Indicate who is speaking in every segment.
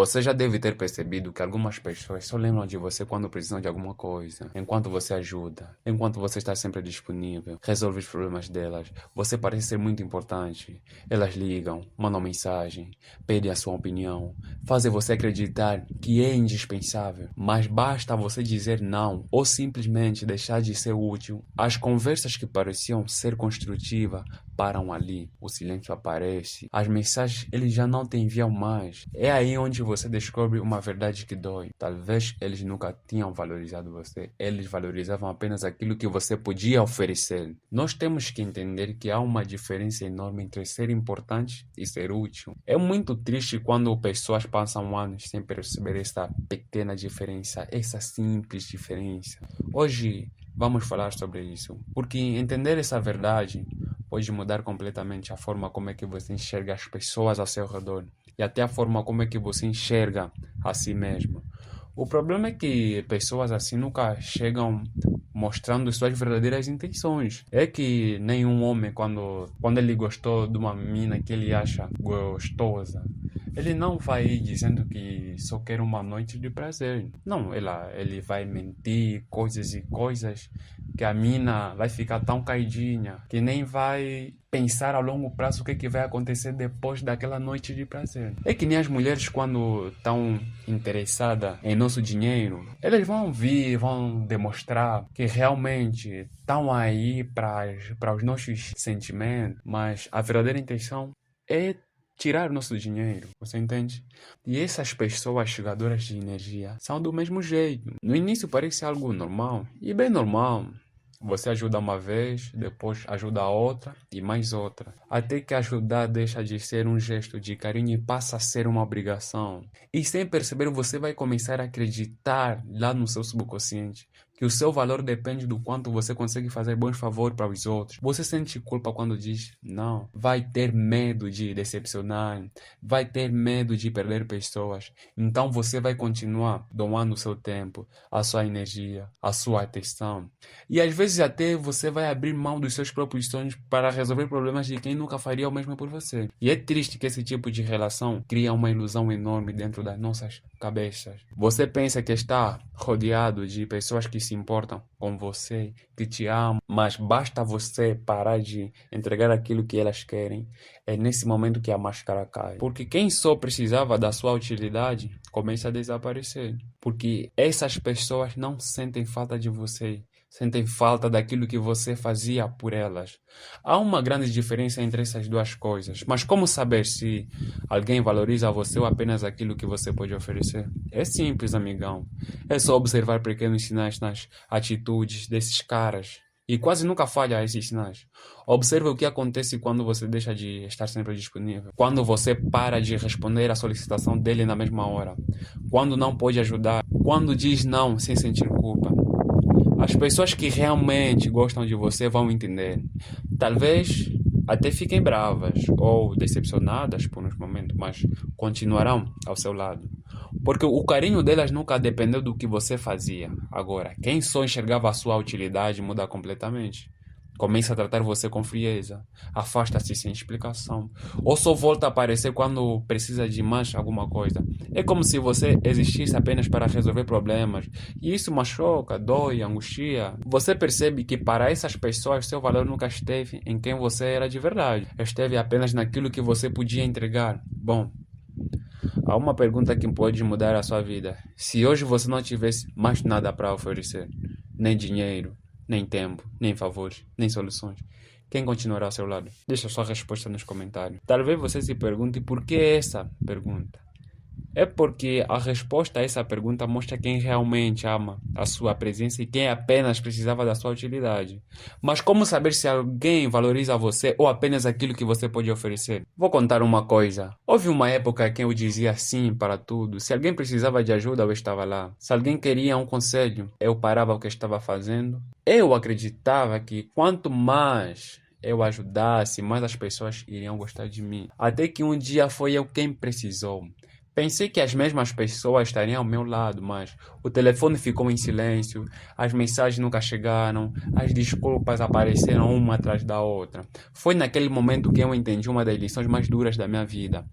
Speaker 1: Você já deve ter percebido que algumas pessoas só lembram de você quando precisam de alguma coisa, enquanto você ajuda, enquanto você está sempre disponível, resolve os problemas delas. Você parece ser muito importante. Elas ligam, mandam mensagem, pedem a sua opinião, fazem você acreditar que é indispensável, mas basta você dizer não ou simplesmente deixar de ser útil. As conversas que pareciam ser construtivas param ali, o silêncio aparece, as mensagens eles já não te enviam mais. É aí onde você descobre uma verdade que dói. Talvez eles nunca tinham valorizado você, eles valorizavam apenas aquilo que você podia oferecer. Nós temos que entender que há uma diferença enorme entre ser importante e ser útil. É muito triste quando pessoas passam anos sem perceber essa pequena diferença, essa simples diferença. Hoje vamos falar sobre isso, porque entender essa verdade pode mudar completamente a forma como é que você enxerga as pessoas ao seu redor e até a forma como é que você enxerga a si mesmo. O problema é que pessoas assim nunca chegam mostrando suas verdadeiras intenções. É que nenhum homem, quando ele gostou de uma mina que ele acha gostosa, ele não vai dizendo que só quer uma noite de prazer. Não, ele vai mentir coisas e coisas que a mina vai ficar tão caidinha que nem vai pensar a longo prazo o que vai acontecer depois daquela noite de prazer. É que nem as mulheres quando estão interessadas em nosso dinheiro, elas vão vir, vão demonstrar que realmente estão aí para os nossos sentimentos, mas a verdadeira intenção é tirar nosso dinheiro, você entende? E essas pessoas chegadoras de energia são do mesmo jeito. No início parece algo normal, e bem normal. Você ajuda uma vez, depois ajuda a outra e mais outra. Até que ajudar deixa de ser um gesto de carinho e passa a ser uma obrigação. E sem perceber, você vai começar a acreditar lá no seu subconsciente que o seu valor depende do quanto você consegue fazer bons favores para os outros. Você sente culpa quando diz não. Vai ter medo de decepcionar, vai ter medo de perder pessoas. Então você vai continuar doando o seu tempo, a sua energia, a sua atenção. E às vezes até você vai abrir mão dos seus próprios sonhos para resolver problemas de quem nunca faria o mesmo por você. E é triste que esse tipo de relação cria uma ilusão enorme dentro das nossas cabeças. Você pensa que está rodeado de pessoas que se importam com você, que te amam, mas basta você parar de entregar aquilo que elas querem. É nesse momento que a máscara cai. Porque quem só precisava da sua utilidade começa a desaparecer. Porque essas pessoas não sentem falta de você. Sentem falta daquilo que você fazia por elas. Há uma grande diferença entre essas duas coisas. Mas como saber se alguém valoriza você ou apenas aquilo que você pode oferecer? É simples, amigão. É só observar pequenos sinais nas atitudes desses caras. E quase nunca falha esses sinais. Observe o que acontece quando você deixa de estar sempre disponível. Quando você para de responder à solicitação dele na mesma hora. Quando não pode ajudar. Quando diz não sem sentir culpa. As pessoas que realmente gostam de você vão entender. Talvez até fiquem bravas ou decepcionadas por uns momentos, mas continuarão ao seu lado. Porque o carinho delas nunca dependeu do que você fazia. Agora, quem só enxergava a sua utilidade muda completamente. Começa a tratar você com frieza, afasta-se sem explicação, ou só volta a aparecer quando precisa de mais alguma coisa. É como se você existisse apenas para resolver problemas, e isso machuca, dói, angustia. Você percebe que para essas pessoas seu valor nunca esteve em quem você era de verdade, esteve apenas naquilo que você podia entregar. Bom, há uma pergunta que pode mudar a sua vida. Se hoje você não tivesse mais nada para oferecer, nem dinheiro, nem tempo, nem favores, nem soluções, quem continuará ao seu lado? Deixa sua resposta nos comentários. Talvez você se pergunte por que essa pergunta. É porque a resposta a essa pergunta mostra quem realmente ama a sua presença e quem apenas precisava da sua utilidade. Mas como saber se alguém valoriza você ou apenas aquilo que você pode oferecer? Vou contar uma coisa. Houve uma época em que eu dizia sim para tudo. Se alguém precisava de ajuda, eu estava lá. Se alguém queria um conselho, eu parava o que estava fazendo. Eu acreditava que quanto mais eu ajudasse, mais as pessoas iriam gostar de mim. Até que um dia foi eu quem precisou. Pensei que as mesmas pessoas estariam ao meu lado, mas o telefone ficou em silêncio, as mensagens nunca chegaram, as desculpas apareceram uma atrás da outra. Foi naquele momento que eu entendi uma das lições mais duras da minha vida.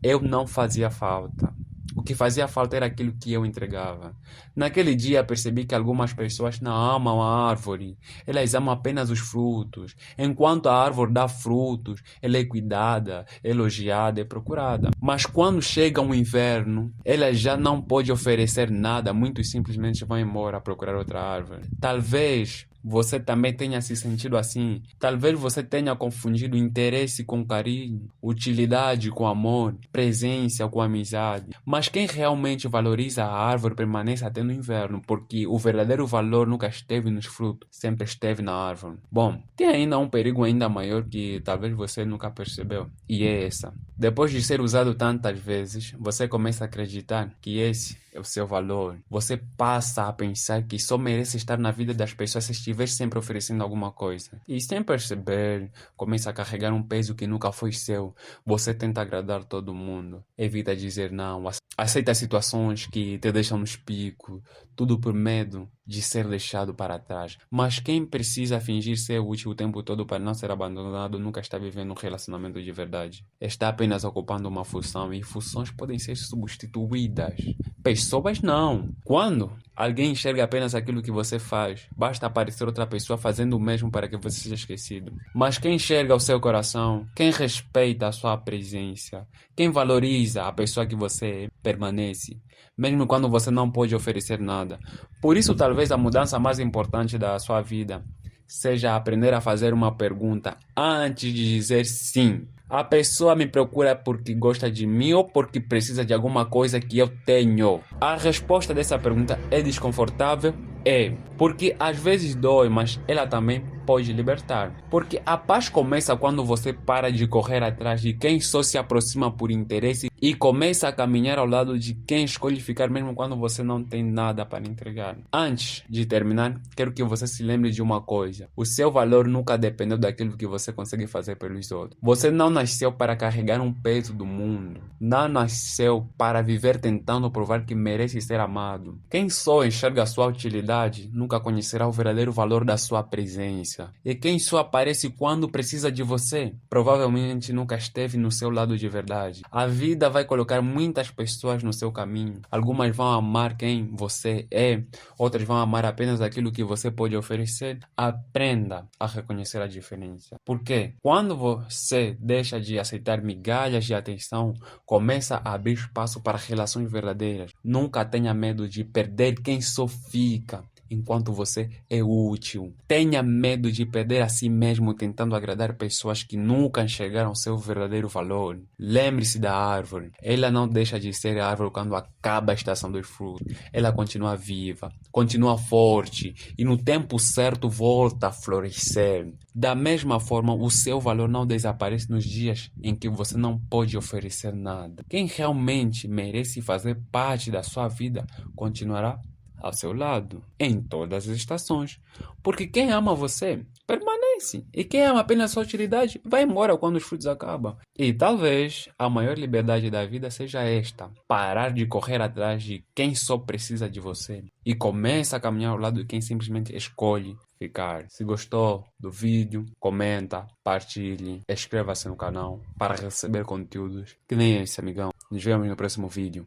Speaker 1: Eu não fazia falta. O que fazia falta era aquilo que eu entregava. Naquele dia percebi que algumas pessoas não amam a árvore, elas amam apenas os frutos. Enquanto a árvore dá frutos, ela é cuidada, elogiada e procurada. Mas quando chega o inverno, ela já não pode oferecer nada, muito simplesmente vai embora procurar outra árvore. Talvez você também tenha se sentido assim. Talvez você tenha confundido interesse com carinho, utilidade com amor, presença com amizade. Mas quem realmente valoriza a árvore permanece até no inverno, porque o verdadeiro valor nunca esteve nos frutos, sempre esteve na árvore. Bom, tem ainda um perigo ainda maior que talvez você nunca percebeu, e é essa. Depois de ser usado tantas vezes, você começa a acreditar que esse é o seu valor. Você passa a pensar que só merece estar na vida das pessoas se estiver sempre oferecendo alguma coisa. E sem perceber, começa a carregar um peso que nunca foi seu. Você tenta agradar todo mundo. Evita dizer não. Aceita situações que te deixam nos picos. Tudo por medo de ser deixado para trás. Mas quem precisa fingir ser útil o tempo todo para não ser abandonado nunca está vivendo um relacionamento de verdade. Está apenas ocupando uma função e funções podem ser substituídas. Pessoas não. Quando alguém enxerga apenas aquilo que você faz, basta aparecer outra pessoa fazendo o mesmo para que você seja esquecido. Mas quem enxerga o seu coração, quem respeita a sua presença, quem valoriza a pessoa que você é, permanece, mesmo quando você não pode oferecer nada. Por isso, talvez a mudança mais importante da sua vida seja aprender a fazer uma pergunta antes de dizer sim. A pessoa me procura porque gosta de mim ou porque precisa de alguma coisa que eu tenho? A resposta dessa pergunta é desconfortável? É, porque às vezes dói, mas ela também pode libertar. Porque a paz começa quando você para de correr atrás de quem só se aproxima por interesse e começa a caminhar ao lado de quem escolhe ficar mesmo quando você não tem nada para entregar. Antes de terminar, quero que você se lembre de uma coisa. O seu valor nunca dependeu daquilo que você consegue fazer pelos outros. Você não nasceu para carregar um peso do mundo. Não nasceu para viver tentando provar que merece ser amado. Quem só enxerga a sua utilidade nunca conhecerá o verdadeiro valor da sua presença. E quem só aparece quando precisa de você, provavelmente nunca esteve no seu lado de verdade. A vida vai colocar muitas pessoas no seu caminho. Algumas vão amar quem você é, outras vão amar apenas aquilo que você pode oferecer. Aprenda a reconhecer a diferença. Porque quando você deixa de aceitar migalhas de atenção, começa a abrir espaço para relações verdadeiras. Nunca tenha medo de perder quem só fica enquanto você é útil. Tenha medo de perder a si mesmo tentando agradar pessoas que nunca enxergaram seu verdadeiro valor. Lembre-se da árvore. Ela não deixa de ser árvore quando acaba a estação dos frutos. Ela continua viva, continua forte e no tempo certo volta a florescer. Da mesma forma, o seu valor não desaparece nos dias em que você não pode oferecer nada. Quem realmente merece fazer parte da sua vida continuará ao seu lado, em todas as estações. Porque quem ama você, permanece. E quem ama apenas sua utilidade, vai embora quando os frutos acabam. E talvez a maior liberdade da vida seja esta. Parar de correr atrás de quem só precisa de você. E começa a caminhar ao lado de quem simplesmente escolhe ficar. Se gostou do vídeo, comenta, partilhe, inscreva-se no canal para receber conteúdos que nem esse, amigão. Nos vemos no próximo vídeo.